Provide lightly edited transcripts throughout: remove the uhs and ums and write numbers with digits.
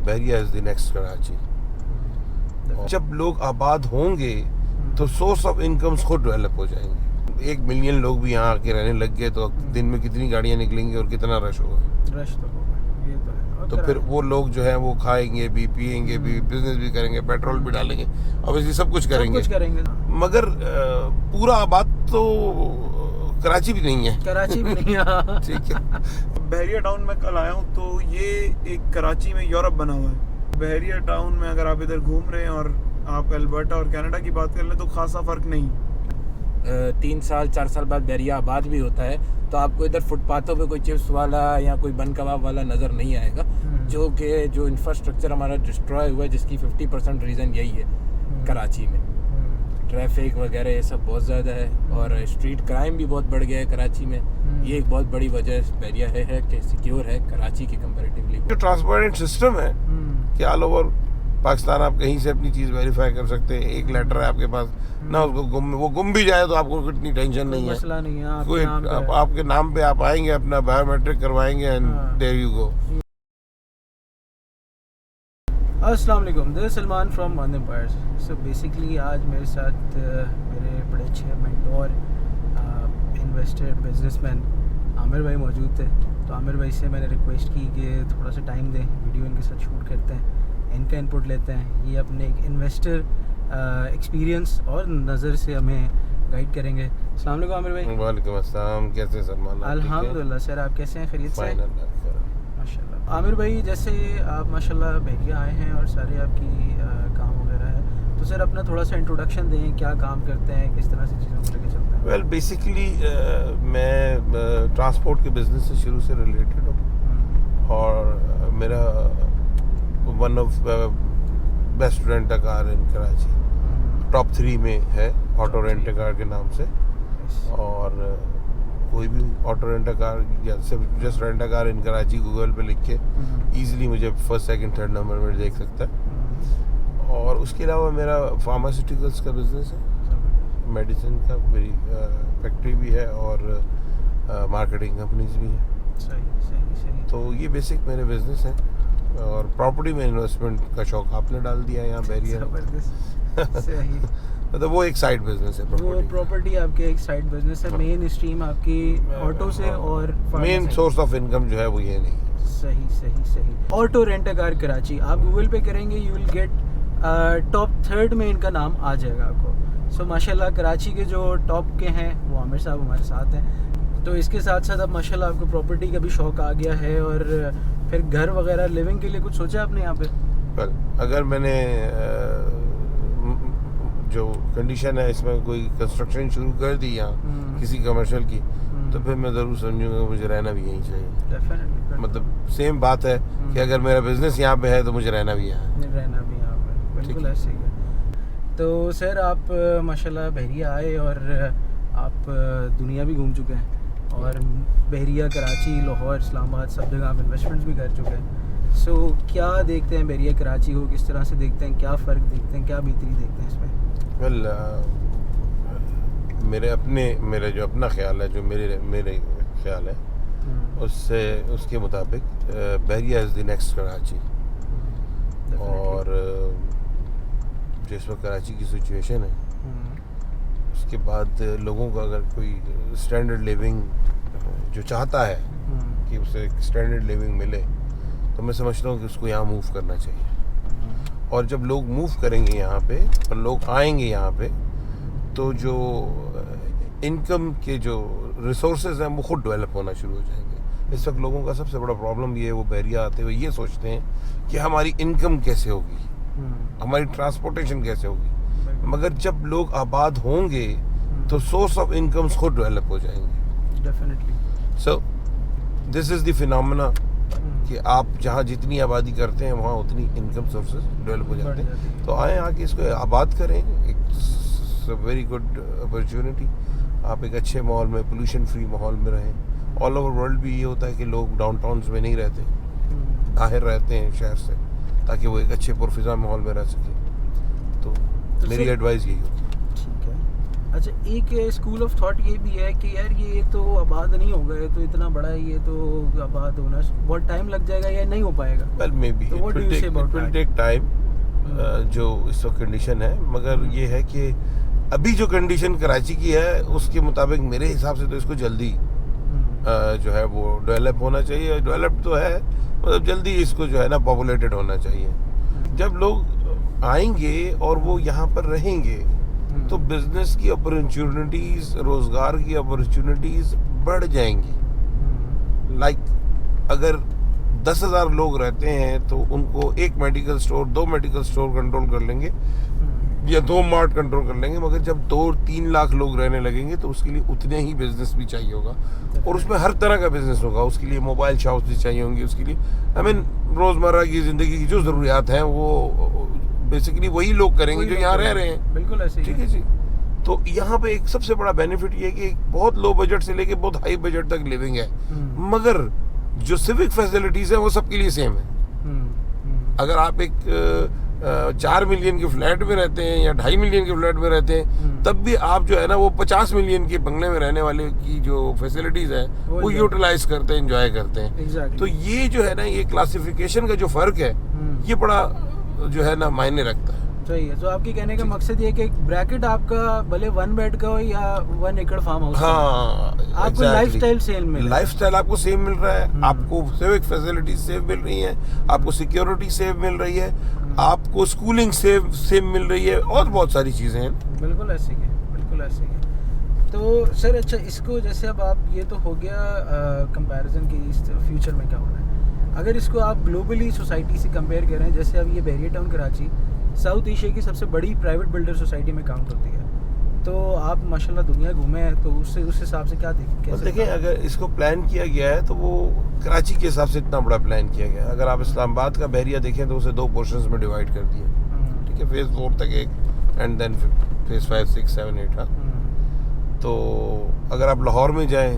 Bahria is the next Karachi. जब लोग आबाद होंगे तो सोर्स ऑफ इनकम्स खुद डेवलप हो जाएंगे। 1 मिलियन लोग भी यहाँ आके रहने लग गए तो दिन में कितनी गाड़ियाँ निकलेंगी और कितना रश होगा। रश तो होगा, ये तो है। तो फिर वो लोग जो है वो खाएंगे भी, पिएंगे भी, बिजनेस भी करेंगे, पेट्रोल भी डालेंगे, ऑब्वियसली सब कुछ करेंगे। मगर पूरा आबाद तो कराची भी नहीं है। कराची भी नहीं है। ठीक है। बहरिया टाउन में कल आया हूँ तो ये एक कराची में यूरोप बना हुआ है। बहरिया टाउन में अगर आप इधर घूम रहे हैं और आप अल्बर्टा और कनाडा की बात कर लें तो खासा फर्क नहीं। 3 साल 4 साल बाद बहरिया आबाद भी होता है तो आपको इधर फुटपाथों पे कोई चिप्स वाला या कोई बन कबाब वाला नज़र नहीं आएगा। जो इंफ्रास्ट्रक्चर हमारा डिस्ट्रॉय हुआ है, जिसकी 50% रीज़न यही है। कराची में ट्रैफिक वगैरह ये सब बहुत ज़्यादा है और स्ट्रीट क्राइम भी बहुत बढ़ गया है कराची में। ये एक बहुत बड़ी वजह बहरिया है कि सिक्योर है कराची की कंपैरेटिवली। जो ट्रांसपेरेंट सिस्टम है कि ऑल ओवर पाकिस्तान आप कहीं से अपनी चीज़ वेरीफाई कर सकते हैं। एक लेटर है आपके पास ना, उसको वो गुम भी जाए तो आपको इतनी टेंशन नहीं है, मसला नहीं है। कोई आपके नाम पे आप आएंगे, अपना बायोमेट्रिक करवाएंगे एंड देयर यू गो। अस्सलाम वालेकुम, this Salman from one empires. So basically आज मेरे साथ मेरे बड़े अच्छे मेंटोर इन्वेस्टर बिजनेसमैन आमिर भाई मौजूद थे। तो आमिर भाई से मैंने रिक्वेस्ट की कि थोड़ा सा टाइम दें, वीडियो इनके साथ शूट करते हैं, इनका इनपुट लेते हैं। ये अपने एक इन्वेस्टर एक्सपीरियंस और नज़र से हमें गाइड करेंगे। अस्सलाम वालेकुम आमिर भाई। वालेकुम अस्सलाम, कैसे सलमान? अल्हम्दुलिल्लाह सर, आप कैसे हैं? खैरियत से? माशाल्लाह। आमिर हम्म। भाई, जैसे आप माशाल्लाह बहरिया आए हैं और सारे आपकी काम वगैरह है, तो सर अपना थोड़ा सा इंट्रोडक्शन दें, क्या काम करते हैं, किस तरह से चीज़ों को लेकर चलते हैं? वेल बेसिकली मैं ट्रांसपोर्ट के बिजनेस से शुरू से रिलेटेड हूँ और मेरा one of best rent a car in Karachi, top 3 में है ऑटो रेंट अ कार के नाम से। और कोई भी ऑटो रेंट अ कार या सिर्फ just rent a car in Karachi Google पे लिख के ईजिली मुझे 1st, 2nd, 3rd नंबर में देख सकता है। और उसके अलावा मेरा फार्मास्यूटिकल्स का बिजनेस है, मेडिसिन का, मेरी फैक्ट्री भी है और मार्केटिंग कंपनीज भी हैं। सही। तो ये बेसिक मेरे बिजनेस हैं। और प्रॉपर्टी में इन्वेस्टमेंट का शौक आपने डाल दिया यहाँ बहरिया। सही। मतलब वो एक साइड बिजनेस है। वो प्रॉपर्टी आपके एक साइड बिजनेस है, मेन स्ट्रीम आपकी ऑटो से और मेन सोर्स ऑफ इनकम जो है वो ये नहीं है। सही। Auto rent a car Karachi आप गूगल पे करेंगे, you will get top 3rd में इनका नाम आ जाएगा आपको। सो माशाल्लाह कराची के जो टॉप के हैं वो आमिर साहब हमारे साथ हैं। तो इसके साथ साथ अब माशाल्लाह आपको प्रॉपर्टी का भी शौक आ गया है और फिर घर वगैरह लिविंग के लिए कुछ सोचा आपने यहाँ पे? वेल अगर मैंने जो कंडीशन है इसमें कोई कंस्ट्रक्शन शुरू कर दी यहाँ किसी कमर्शियल की, तो फिर मैं ज़रूर समझूंगा मुझे रहना भी यहीं चाहिए। डेफिनेटली। मतलब सेम बात है कि अगर मेरा बिजनेस यहाँ पे है तो मुझे रहना भी यहाँ है। रहना भी यहाँ पे बिल्कुल ऐसे ही है। तो सर आप माशाल्लाह बहरिया आए और आप दुनिया भी घूम चुके हैं और बहरिया, कराची, लाहौर, इस्लामाबाद सब जगह आप इन्वेस्टमेंट्स भी कर चुके हैं। सो क्या देखते हैं बहरिया कराची को, किस तरह से देखते हैं, क्या फ़र्क देखते हैं, क्या बेहतरी देखते हैं इसमें? वेल मेरे जो अपना ख्याल है, जो मेरे ख्याल है उसके मुताबिक बहरिया इज़ द नेक्स्ट कराची। और जो इस वक्त कराची की सिचुएशन है उसके बाद लोगों का अगर कोई स्टैंडर्ड लिविंग जो चाहता है कि उसे स्टैंडर्ड लिविंग मिले, तो मैं समझता हूँ कि उसको यहाँ मूव करना चाहिए। और जब लोग मूव करेंगे यहाँ पे और लोग आएंगे यहाँ पे, तो जो इनकम के जो रिसोर्सेज हैं वो खुद डेवलप होना शुरू हो जाएंगे। इस वक्त लोगों का सबसे बड़ा प्रॉब्लम ये है, वो बहरिया आते हुए ये सोचते हैं कि हमारी इनकम कैसे होगी, हमारी ट्रांसपोर्टेशन कैसे होगी। मगर जब लोग आबाद होंगे तो सोर्स ऑफ इनकम्स खुद डेवलप हो जाएंगे। Definitely. So this is the phenomena कि आप जहाँ जितनी आबादी करते हैं वहाँ उतनी इनकम सोर्सेज डेवलप हो जाते हैं। तो आए आके इसको आबाद करें, एक वेरी गुड अपॉर्चुनिटी। आप एक अच्छे माहौल में, पोल्यूशन फ्री माहौल में रहें। ऑल ओवर वर्ल्ड भी ये होता है कि लोग डाउनटाउन्स में नहीं रहते, बाहर रहते हैं शहर से, ताकि वो एक अच्छे पुरफिजा माहौल में रह सकें। तो मेरी एडवाइस यही होगी। ठीक है। अच्छा, एक स्कूल ऑफ थॉट ये भी है कि यार ये तो आबाद नहीं होगा, ये तो इतना बड़ा है, ये तो आबाद होना बहुत टाइम लग जाएगा या नहीं हो पाएगा। वेल मे बी तो what do you say about it will that? Take time, जो इस वक्त कंडीशन है, मगर ये है कि अभी जो कंडीशन कराची की है उसके मुताबिक मेरे हिसाब से तो इसको जल्दी जो है वो डेवलप होना चाहिए। डेवलप तो है, मतलब जल्दी इसको जो है ना पॉपुलेटेड होना चाहिए। जब लोग आएंगे और वो यहाँ पर रहेंगे तो बिजनेस की अपॉर्चुनिटीज, रोजगार की अपॉर्चुनिटीज बढ़ जाएंगी। लाइक अगर 10,000 लोग रहते हैं तो उनको एक medical store, 2 medical store control कर लेंगे या 2 मार्ट कंट्रोल कर लेंगे, मगर जब 2-3 लाख लोग रहने लगेंगे तो उसके लिए उतने ही बिजनेस भी चाहिए होगा, और उसमें हर तरह का बिजनेस होगा। उसके लिए मोबाइल शॉप्स भी चाहिए होंगी, उसके लिए आई मीन रोजमर्रा की जिंदगी की जो जरूरियात हैं वो बेसिकली वही लोग करेंगे जो यहाँ रह रहे हैं। बिल्कुल ऐसे ही ठीक है जी। तो यहाँ पे एक सबसे बड़ा बेनिफिट ये है कि बहुत लो बजट से लेके बहुत हाई बजट तक लिविंग है, मगर जो सिविक फैसिलिटीज है वो सबके लिए सेम है। अगर आप एक 4 मिलियन के फ्लैट में रहते हैं या 2.5 मिलियन के फ्लैट में रहते हैं, तब भी आप जो है ना वो 50 मिलियन के बंगले में रहने वाले की जो फैसिलिटीज है वो यूटिलाइज करते हैं, एंजॉय करते हैं। Exactly. तो ये जो है ना, ये क्लासिफिकेशन का जो फर्क है ये बड़ा जो है ना मायने रखता है। सही है। तो आपके कहने का मकसद ये है कि एक ब्रैकेट आपका भले 1 बेड का हो या 1 एकड़ फार्म हाउस, हाँ, आपको लाइफस्टाइल सेम मिल, लाइफस्टाइल आपको सेम मिल रहा है, आपको सिविक फैसिलिटीज सेम मिल रही है, आपको सिक्योरिटी सेम मिल रही है, आपको स्कूलिंग सेम मिल रही है, और बहुत सारी चीजें हैं। बिल्कुल ऐसे ही है, बिल्कुल ऐसे ही है। तो सर अच्छा, इसको जैसे अब आप, ये तो हो गया कंपैरिजन की इस फ्यूचर में क्या होना है। अगर इसको आप ग्लोबली सोसाइटी से कंपेयर करें, जैसे अब ये बहरिया टाउन कराची साउथ एशिया की सबसे बड़ी प्राइवेट बिल्डर सोसाइटी में काउंट होती है, तो आप माशाल्लाह दुनिया घूमे हैं, तो उससे उस हिसाब से क्या देखें, अगर इसको प्लान किया गया है तो वो कराची के हिसाब से इतना बड़ा प्लान किया गया है। अगर आप इस्लामाबाद का बहरिया देखें तो उसे 2 पोर्शंस में डिवाइड कर दिया, ठीक है, फेज 4 तक एक, एंड देन फेज 5, 6, 7, 8। हाँ, तो अगर आप लाहौर में जाएं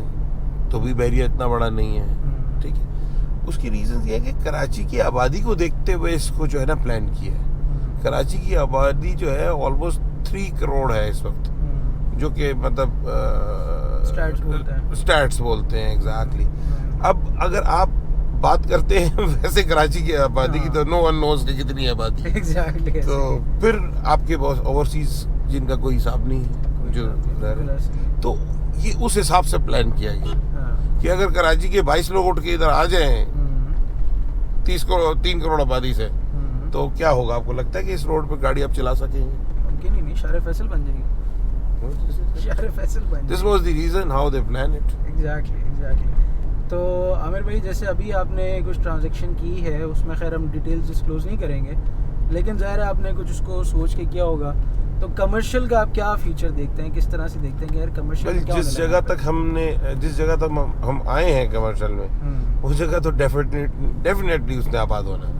तो भी बहरिया इतना बड़ा नहीं है, ठीक है। उसकी रीज़न ये है कि कराची की आबादी को देखते हुए इसको जो है ना प्लान किया है। कराची की आबादी जो है ऑलमोस्ट 3 करोड़ है इस वक्त, जो कि मतलब स्टैट्स बोलते हैं एग्जैक्टली। अब अगर आप बात करते हैं वैसे कराची की आबादी की, तो नो वन नोज कि कितनी आबादी एग्जैक्टली। तो फिर आपके बहुत ओवरसीज जिनका कोई हिसाब नहीं है जो रह रहे, तो ये उस हिसाब से प्लान किया गया कि अगर कराची के 22 लोग उठ के इधर आ जाएं 3 करोड़ आबादी से, तो क्या होगा? आपको लगता है कि इस रोड पे गाड़ी आप चला सकेंगे? मुमकिन ही नहीं, शारे फैसल बन जाएगी, शारे फैसल बन जाएगी। This was the reason how they plan it. Exactly. तो आमिर भाई, जैसे अभी आपने कुछ ट्रांजैक्शन की है, उसमें खैर हम डिटेल्स डिस्क्लोज नहीं करेंगे, लेकिन ज़ाहिर है आपने कुछ उसको सोच के किया होगा। तो कमर्शियल का आप क्या फीचर देखते हैं, किस तरह से देखते हैं कि यार कमर्शियल जिस जगह तक हम आए हैं कमर्शियल में, उस जगह तो डेफिनेटली उसने आबाद होना है।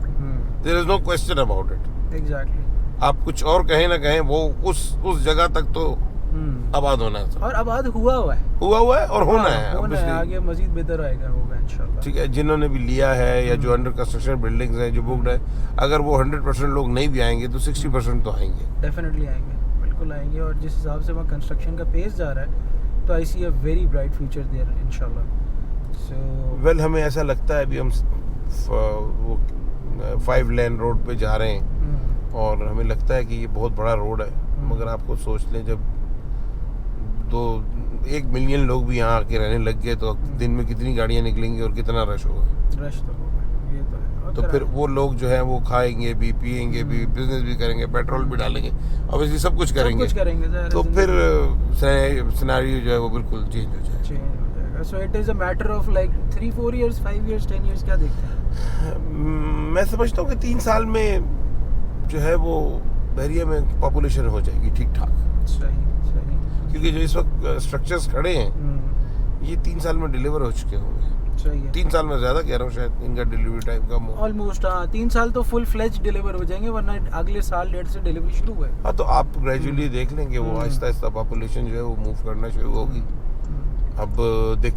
There is no question about it. Exactly. आप कुछ और कहें ना कहें, वो उस जगह तक तो आबाद होना है, और आबाद हुआ है और होना है, आगे मजीद बेहतर होगा इंशाल्लाह। ठीक है, जिन्होंने भी लिया है या जो अंडर कंस्ट्रक्शन बिल्डिंग्स हैं जो बुक्ड है, अगर वो 100% लोग नहीं भी आएंगे तो 60% तो आएंगे, डेफिनेटली आएंगे, बिल्कुल आएंगे। और जिस हिसाब से वहाँ कंस्ट्रक्शन का पेस जा रहा है, तो I see a very bright future there इंशाल्लाह। सो वेल, हमें ऐसा लगता है अभी हम 5 लेन रोड पे जा रहे हैं और हमें लगता है कि ये बहुत बड़ा रोड है, मगर आपको सोच लें जब 1 मिलियन लोग भी यहाँ आके रहने लग गए तो दिन में कितनी गाड़ियाँ निकलेंगी और कितना रश होगा। रश तो होगा, ये तो है। तो फिर वो लोग जो है वो खाएंगे भी, पिएंगे भी, बिजनेस भी करेंगे, पेट्रोल भी डालेंगे, ऑब्वियसली सब कुछ करेंगे, तो फिर सिनेरियो जो है वो बिल्कुल चेंज हो जाएगा। So it is a matter of like 3-4 years, 5 years, 10 years, क्या देखते हैं? मैं समझता हूँ कि 3 साल में जो है वो बहरिया में पॉपुलेशन हो जाएगी ठीक ठाक। सही। क्योंकि जो इस वक्त स्ट्रक्चर्स खड़े हैं ये 3 साल में डिलीवर हो चुके होंगे। सही है। 3 साल में ज़्यादा कह रहा हूँ, शायद इनका डिलीवरी टाइम कम हो। ऑलमोस्ट 3 साल तो फुल फ्लेज डिलीवर हो जाएंगे, वरना अगले साल 1.5 से डिलीवरी शुरू हुआ है। हाँ, तो आप ग्रेजुअली देख लेंगे वो आहिस्ता आहिस्ता पॉपुलेशन जो है वो मूव करना शुरू होगी। अब देख,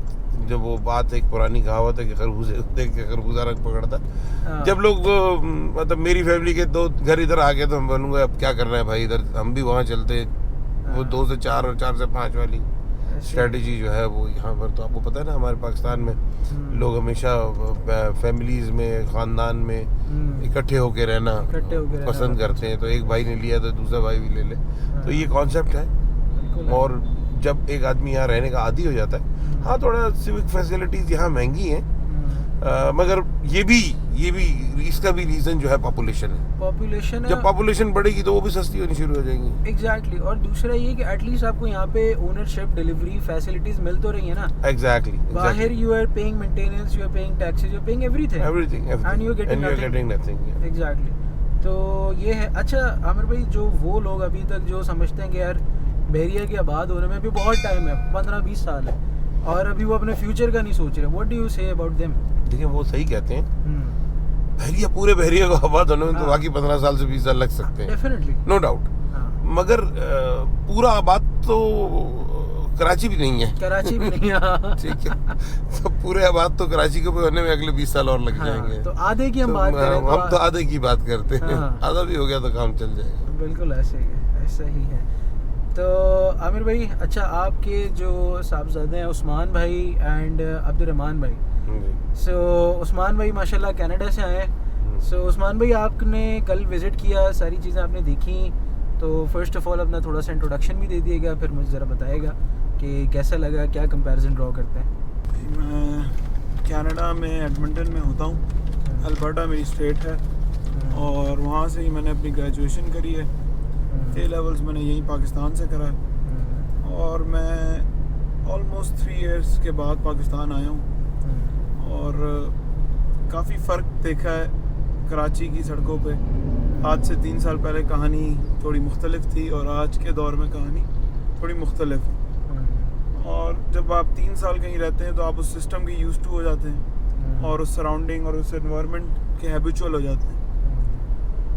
जब वो बात एक पुरानी कहावत है कि खरबूजे को देख के खरबूजा रंग पकड़ता, जब लोग मतलब मेरी फैमिली के 2 घर इधर आ गए तो हम बोलूँगा अब क्या करना है भाई, इधर हम भी वहाँ चलते, वो 2 से 4 और 4 से 5 वाली स्ट्रेटजी जो है वो यहाँ पर, तो आपको पता है ना हमारे पाकिस्तान में लोग हमेशा फैमिलीज में, खानदान में इकट्ठे होके रहना पसंद करते हैं। तो एक भाई ने लिया तो दूसरा भाई भी ले ले, तो ये कॉन्सेप्ट है। और जब एक आदमी यहाँ रहने का आदी हो जाता है, हाँ थोड़ा सिविक फैसिलिटीज यहाँ महंगी हैं, मगर ये भी इसका भी रीजन जो है पॉपुलेशन है। जब पॉपुलेशन बढ़ेगी तो वो भी सस्ती होनी शुरू हो जाएंगी। एग्जैक्टली। और दूसरा ये कि एटलीस्ट आपको यहाँ पे ओनरशिप, डिलीवरी फैसिलिटीज मिल तो रही है ना। एग्जैक्टली। बाहर you are paying maintenance, you are paying taxes, you are paying everything and you are getting nothing. Exactly. तो ये है। अच्छा आमिर भाई, जो वो लोग अभी तक जो समझते हैं कि यार बहरिया के आबाद होने में भी बहुत टाइम है, 15-20 साल है, और अभी वो अपने फ्यूचर का नहीं सोच रहे, what do you say about them? देखिए वो सही कहते हैं, पूरे बहरिया को आबाद होने में तो बाकी 15 साल से 20 साल लग सकते हैं, डेफिनेटली, नो डाउट। मगर पूरा आबाद तो कराची भी नहीं है। कराची भी नहीं है। ठीक है, तो पूरे आबाद तो कराची को भी होने में अगले 20 साल और लग जाएंगे। तो आधे की हम बात करें, हम तो आधे की बात करते हैं, आधा भी हो गया तो काम चल जाएगा। बिल्कुल ऐसे ही है, ऐसा ही है। तो आमिर भाई, अच्छा आपके जो साहबजादे हैं उस्मान भाई एंड अब्दुर्रहमान भाई, सो उस्मान भाई माशाल्लाह कनाडा से आए हैं। सो उस्मान भाई, आपने कल विज़िट किया, सारी चीज़ें आपने देखी, तो फर्स्ट ऑफ ऑल अपना थोड़ा सा इंट्रोडक्शन भी दे दिएगा, फिर मुझे ज़रा बताएगा कि कैसा लगा, क्या कंपैरिजन ड्रॉ करते हैं। मैं कनाडा में एडमंटन में होता हूँ, अल्बर्टा मेरी स्टेट है, और वहाँ से ही मैंने अपनी ग्रेजुएशन करी है। ए लेवल्स मैंने यहीं पाकिस्तान से करा है, और मैं ऑलमोस्ट 3 इयर्स के बाद पाकिस्तान आया हूँ, और काफ़ी फ़र्क देखा है कराची की सड़कों पे। आज से 3 साल पहले कहानी थोड़ी मुख्तलिफ थी, और आज के दौर में कहानी थोड़ी मुख्तलिफ है। और जब आप 3 साल कहीं रहते हैं तो आप उस सिस्टम के यूज़ टू हो जाते हैं, और उस सराउंडिंग और उस एनवायरनमेंट के हैबिचुअल हो जाते हैं।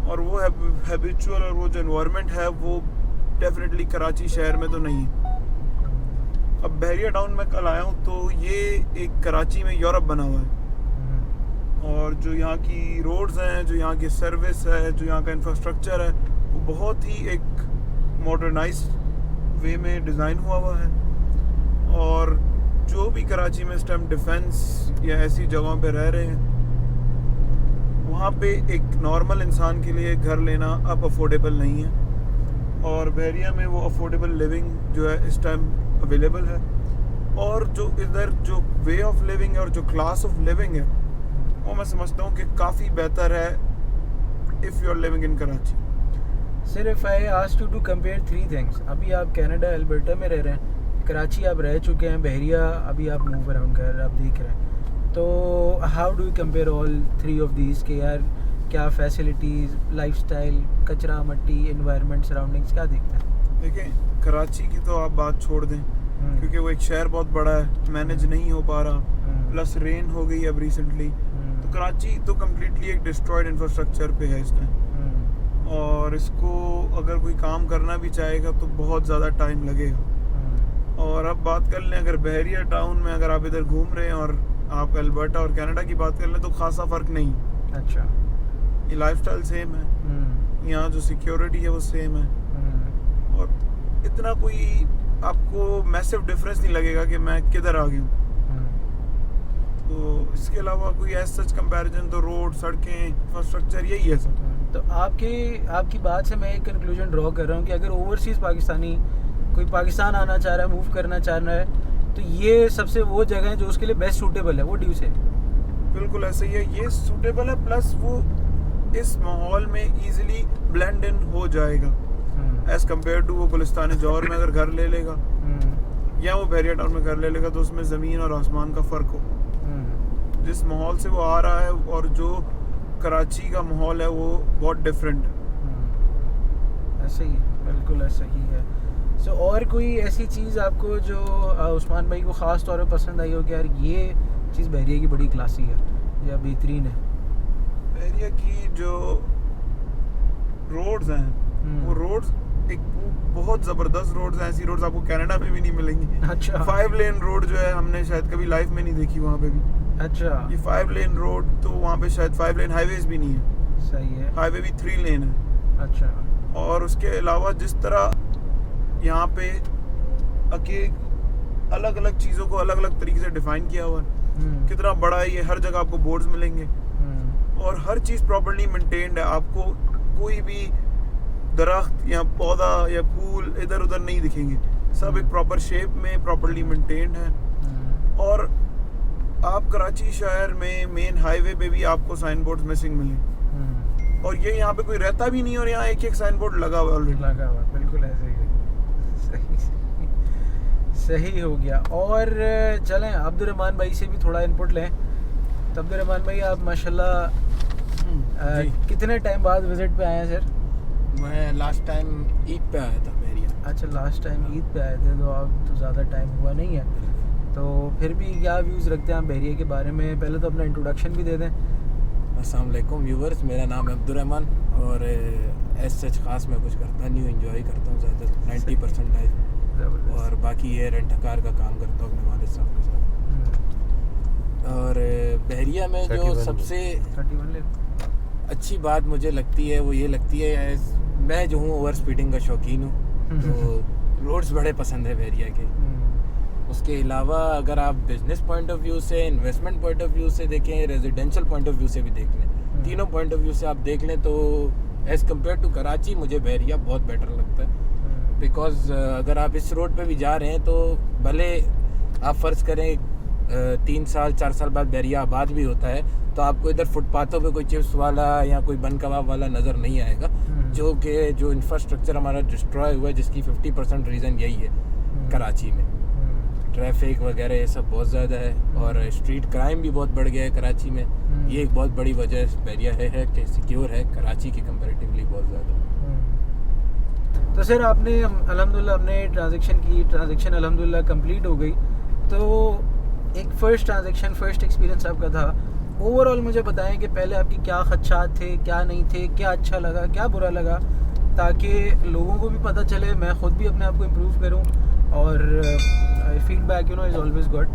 और वो हैबिचुअल और वो जो एनवायरनमेंट है वो डेफिनेटली कराची शहर में तो नहीं है। अब बहरिया टाउन में कल आया हूँ तो ये एक कराची में यूरोप बना हुआ है, और जो यहाँ की रोड्स हैं, जो यहाँ की सर्विस है, जो यहाँ का इंफ्रास्ट्रक्चर है, वो बहुत ही एक मॉडर्नाइज्ड वे में डिज़ाइन हुआ है। और जो भी कराची में इस टाइम डिफेंस या ऐसी जगहों पे रह रहे हैं, वहाँ पे एक नॉर्मल इंसान के लिए घर लेना अब अफोर्डेबल नहीं है, और बहरिया में वो अफोर्डेबल लिविंग जो है इस टाइम अवेलेबल है। और जो इधर जो वे ऑफ लिविंग है और जो क्लास ऑफ लिविंग है, वो मैं समझता हूँ कि काफ़ी बेहतर है if you are living in Karachi. Sir if I ask you to compare 3 things, अभी आप कनाडा अल्बर्टा में रह रहे हैं, कराची आप रह चुके हैं, बहरिया अभी आप मूव अराउंड कर रहे हैं, आप देख रहे हैं, तो how do you compare all 3 of these के यार क्या फैसिलिटीज़, लाइफस्टाइल, कचरा मट्टी, एनवायरनमेंट, सराउंडिंग्स, क्या देखते हैं? देखिए कराची की तो आप बात छोड़ दें, क्योंकि वो एक शहर बहुत बड़ा है, मैनेज नहीं हो पा रहा, प्लस रेन हो गई अब रिसेंटली, तो कराची तो कम्प्लीटली एक डिस्ट्रॉयड इंफ्रास्ट्रक्चर पे है इस टाइम, और इसको अगर कोई काम करना भी चाहेगा तो बहुत ज़्यादा टाइम लगेगा। और अब बात कर लें अगर बहरिया टाउन में अगर आप इधर घूम रहे हैं और आप अल्बर्टा और कनाडा की बात कर लें तो खासा फ़र्क नहीं। अच्छा, ये लाइफस्टाइल सेम है, यहाँ जो सिक्योरिटी है वो सेम है, और इतना कोई आपको मैसिव डिफरेंस नहीं लगेगा कि मैं किधर आ गया हूँ। तो इसके अलावा कोई ऐसा सच कंपैरिजन तो रोड, सड़कें, इंफ्रास्ट्रक्चर यही है सब। तो आपकी बात से मैं एक कंक्लूजन ड्रॉ कर रहा हूँ कि अगर ओवरसीज़ पाकिस्तानी कोई पाकिस्तान आना चाह रहा है, मूव करना चाह रहा है, तो ये सबसे वो जगह है जो उसके लिए बेस्ट सूटेबल है, वो ड्यू से। बिल्कुल ऐसे ही है, ये सूटेबल है, प्लस वो इस माहौल में इजीली ब्लेंड इन हो जाएगा एज कम्पेयर टू वो गुलिस्तान जौहर में अगर घर ले लेगा या वो बहरिया टाउन में घर ले लेगा, तो उसमें ज़मीन और आसमान का फ़र्क हो। जिस माहौल से वो आ रहा है और जो कराची का माहौल है वो बहुत डिफरेंट है। ऐसे ही, बिल्कुल ऐसा ही है। सो और कोई ऐसी चीज़ आपको जो उस्मान भाई को ख़ास तौर पे पसंद आई हो कि यार ये चीज़ बहरिया की बड़ी क्लासी है या बेहतरीन है? बहरिया की जो रोड्स हैं वो रोड्स एक बहुत ज़बरदस्त रोड्स हैं, ऐसी रोड्स आपको कनाडा में भी नहीं मिलेंगी। अच्छा। 5 लेन रोड जो है हमने शायद कभी लाइफ में नहीं देखी वहाँ पे भी। अच्छा, ये 5 लेन रोड तो वहाँ पे शायद 5 लेन हाईवेज भी नहीं है, सही है, हाईवे भी 3 लेन है। अच्छा, और उसके अलावा जिस तरह यहाँ पे अलग अलग चीज़ों को अलग अलग तरीके से डिफाइन किया हुआ है। कितना बड़ा है ये, हर जगह आपको बोर्ड्स मिलेंगे और हर चीज़ प्रॉपर्ली मेंटेन्ड है। आपको कोई भी दरख्त या पौधा या फूल इधर उधर नहीं दिखेंगे, सब एक प्रॉपर शेप में प्रॉपर्ली मेंटेन्ड है। और आप कराची शहर में मेन हाईवे पे भी आपको साइन बोर्ड मिसिंग मिलेंगे और ये यहाँ पे कोई रहता भी नहीं और यहाँ एक एक साइन बोर्ड लगा हुआ ऑलरेडी लगा हुआ, बिल्कुल ऐसे ही सही हो गया। और चलें अब्दुर्रहमान भाई से भी थोड़ा इनपुट लें। तो अब्दुर्रहमान भाई आप माशाल्लाह कितने टाइम बाद विजिट पे आए हैं सर? मैं लास्ट टाइम ईद पे आया था बहरिया। अच्छा, लास्ट टाइम ईद पे आए थे, तो अब तो ज़्यादा टाइम हुआ नहीं है, तो फिर भी क्या व्यूज़ रखते हैं आप बहरिया के बारे में? पहले तो अपना इंट्रोडक्शन भी दे दें। अस्सलाम वालेकुम व्यूवर्स, मेरा नाम है अब्दुर्रहमान और एज सच खास मैं कुछ करता नहीं हूँ, एंजॉय करता हूँ ज़्यादा 90% लाइफ, और बाकी ये रेंट कार का काम करता हूँ अपने वालिद साहब के साथ। और बहरिया में जो सबसे 31 अच्छी बात मुझे लगती है वो ये लगती है, मैं जो हूँ ओवर स्पीडिंग का शौकीन हूँ, तो रोड्स बड़े पसंद है बहरिया के। उसके अलावा अगर आप बिजनेस पॉइंट ऑफ व्यू से, इन्वेस्टमेंट पॉइंट ऑफ व्यू से देखें, रेजिडेंशियल पॉइंट ऑफ व्यू से भी देख लें, तीनों पॉइंट ऑफ व्यू से आप देख लें, तो एज़ कम्पेयर टू कराची मुझे बहरिया बहुत बेटर लगता है। बिकॉज अगर आप इस रोड पे भी जा रहे हैं तो भले आप फ़र्ज़ करें 3 साल 4 साल बाद बहरिया आबाद भी होता है, तो आपको इधर फुटपाथों पे कोई चिप्स वाला या कोई बन कबाब वाला नज़र नहीं आएगा, जो इंफ्रास्ट्रक्चर हमारा डिस्ट्रॉय हुआ है, जिसकी 50% रीज़न यही है कराची में। ट्रैफिक वगैरह ये सब बहुत ज़्यादा है और स्ट्रीट क्राइम भी बहुत बढ़ गया है कराची में। ये एक बहुत बड़ी वजह बहरिया है कि सिक्योर है कराची की कंपैरेटिवली बहुत ज़्यादा। तो सर आपने अल्हम्दुलिल्लाह अपने ट्रांजैक्शन अल्हम्दुलिल्लाह कंप्लीट हो गई, तो एक फर्स्ट एक्सपीरियंस आपका था, ओवरऑल मुझे बताएं कि पहले आपके क्या खदशात थे, क्या नहीं थे, क्या अच्छा लगा, क्या बुरा लगा, ताकि लोगों को भी पता चले, मैं ख़ुद भी अपने आप को इम्प्रूव करूं, और feedback is always good.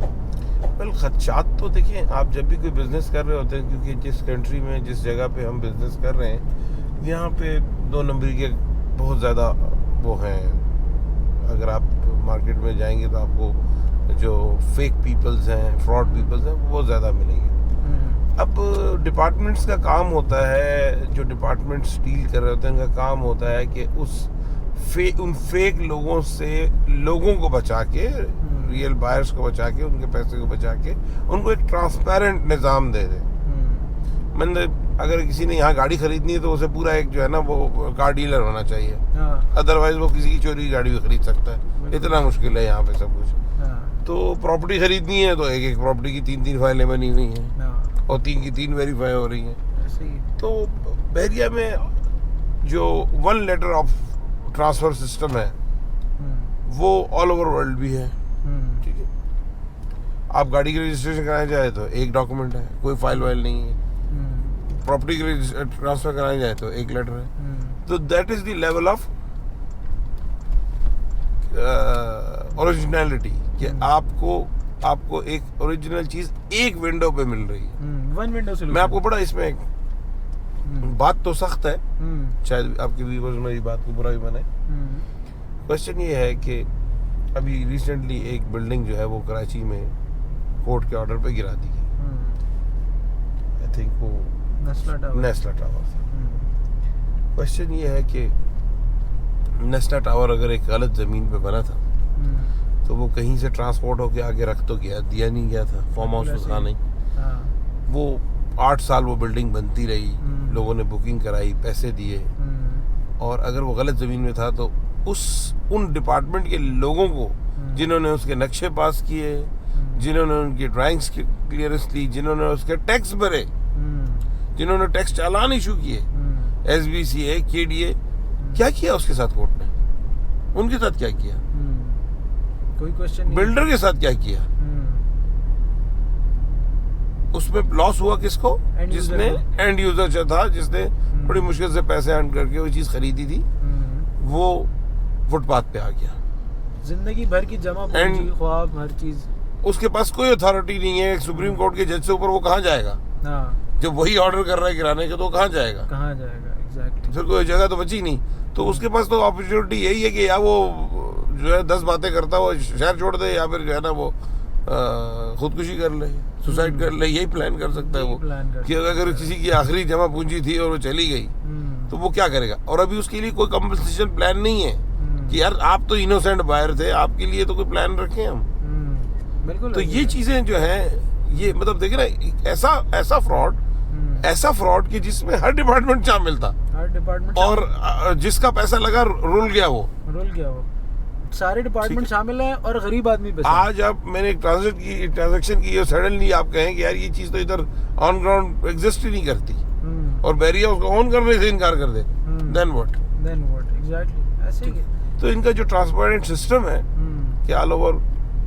Well, खदशात तो देखिए, आप जब भी कोई बिज़नेस कर रहे होते हैं, क्योंकि जिस कंट्री में जिस जगह पे हम बिज़नेस कर रहे हैं, यहाँ पे 2 नंबर के बहुत ज़्यादा वो हैं। अगर आप मार्केट में जाएंगे तो आपको जो फेक पीपल्स हैं, फ्रॉड पीपल्स हैं, वो ज़्यादा मिलेंगे। अब डिपार्टमेंट्स का काम होता है, जो डिपार्टमेंट्स डील कर रहे होते हैं, उनका काम होता है कि उन फेक लोगों से लोगों को बचा के, रियल बायर्स को बचा के, उनके पैसे को बचा के उनको एक ट्रांसपेरेंट निज़ाम दे दे। मतलब अगर किसी ने यहाँ गाड़ी खरीदनी है तो उसे पूरा एक जो है ना वो कार डीलर होना चाहिए, अदरवाइज वो किसी की चोरी की गाड़ी भी खरीद सकता है। इतना मुश्किल है यहाँ पे सब कुछ। तो प्रॉपर्टी खरीदनी है तो एक प्रॉपर्टी की 3 फाइलें बनी हुई हैं और 3 की 3 वेरीफाई हो रही हैं। तो बहरिया में जो 1 लेटर ऑफ ट्रांसफ़र सिस्टम है वो ऑल ओवर वर्ल्ड भी है। ठीक है, आप गाड़ी की रजिस्ट्रेशन कराने जाए तो एक डॉक्यूमेंट है, कोई फाइल वाइल नहीं है। प्रॉपर्टी की ट्रांसफ़र कराने जाए तो एक लेटर है। तो that is the level of originality कि आपको एक ओरिजिनल चीज़ एक विंडो पे मिल रही है, 1 विंडो से। मैं आपको बड़ा इसमें एक बात तो सख्त है, शायद आपके व्यूअर्स मेरी बात को बुरा भी माने। क्वेश्चन ये है कि अभी रिसेंटली एक बिल्डिंग जो है वो कराची में कोर्ट के ऑर्डर पे गिरा दी गई। आई थिंक वो नेस्ला टावर था। क्वेश्चन ये है कि नेस्ला टावर अगर एक गलत ज़मीन पे बना था तो वो कहीं से ट्रांसपोर्ट होके आगे रख तो दिया नहीं गया था, फार्म हाउस में था नहीं। वो 8 साल वो बिल्डिंग बनती रही, लोगों ने बुकिंग कराई, पैसे दिए, और अगर वो गलत ज़मीन में था तो उन डिपार्टमेंट के लोगों को जिन्होंने उसके नक्शे पास किए, जिन्होंने उनकी ड्राइंग्स की क्लियरेंस ली, जिन्होंने उसके टैक्स भरे, जिन्होंने टैक्स चालान इशू किए, SBCA, KDA, क्या किया उसके साथ कोर्ट ने? उनके साथ क्या किया? कोई क्वेश्चन नहीं। बिल्डर के साथ क्या किया? उसमें लॉस हुआ किसको? जिसने एंड यूजर जो था, जिसने बड़ी मुश्किल से पैसे अर्न करके वो चीज़ खरीदी थी, वो फुटपाथ पे आ गया। जिंदगी भर की जमा पूंजी, ख्वाब, हर चीज़, उसके पास कोई अथॉरिटी नहीं है। सुप्रीम कोर्ट के जज से ऊपर वो कहाँ जाएगा? जब वही ऑर्डर कर रहा है गिराने के, तो कहाँ जाएगा? एग्जैक्टली। फिर कोई जगह तो बची नहीं। तो उसके पास तो अपॉर्चुनिटी यही है कि या वो जो है 10 बातें करता वो शहर छोड़ दे या फिर जो है ना वो खुदकुशी कर ले, सुसाइड कर ले, यही प्लान कर सकता है वो प्लान कर कि अगर किसी की आखिरी जमा पूंजी थी और वो चली गई तो वो क्या करेगा। और अभी उसके लिए कोई कंपनसेशन प्लान नहीं है कि यार आप तो इनोसेंट बायर थे, आपके लिए तो कोई प्लान रखें हम। बिल्कुल। तो ये चीजें जो है ये मतलब देखे ना ऐसा फ्रॉड कि जिसमें हर डिपार्टमेंट शामिल था, हर डिपार्टमेंट और जिसका पैसा लगा रुल गया वो सारे डिपार्टमेंट शामिल हैं और गरीब आदमी पे। आज आप मैंने एक ट्रांजैक्शन की और सडनली आप कहें कि यार ये चीज तो इधर ऑन ग्राउंड एग्जिस्ट ही नहीं करती और बैरिया उसको ऑन करने से इनकार कर दे, देन व्हाट एग्जैक्टली ऐसे ही। तो इनका जो ट्रांसपेरेंट सिस्टम है कि ऑल ओवर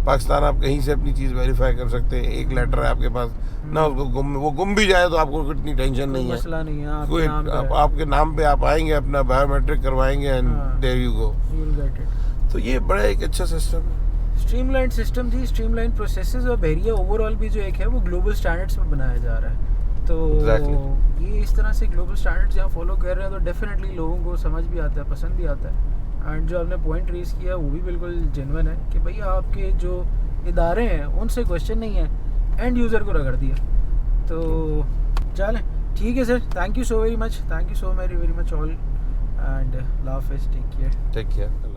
पाकिस्तान आप कहीं से अपनी चीज वेरीफाई कर सकते हैं, एक लेटर है आपके पास ना, उसको वो गुम भी जाए तो आपको इतनी टेंशन नहीं है, मसला नहीं है, कोई आपके नाम पे आप आएंगे, अपना बायोमेट्रिक करवाएंगे एंड देयर यू गो। तो ये बड़ा एक अच्छा सिस्टम है, स्ट्रीमलाइन सिस्टम थी, स्ट्रीमलाइन प्रोसेसेस। और बहरिया ओवरऑल भी जो एक है वो ग्लोबल स्टैंडर्ड्स में बनाया जा रहा है। तो ये इस तरह से ग्लोबल स्टैंडर्ड्स जहाँ फॉलो कर रहे हैं तो डेफिनेटली लोगों को समझ भी आता है, पसंद भी आता है। एंड जो आपने पॉइंट रेज किया वो भी बिल्कुल जेन्युइन है कि भैया आपके जो इदारे हैं उनसे क्वेश्चन नहीं है, एंड यूज़र को रगड़ दिया। तो चलें ठीक है sir, thank you so very much, thank you so very very much all and अल्लाह हाफिज़, टेक केयर। Take care.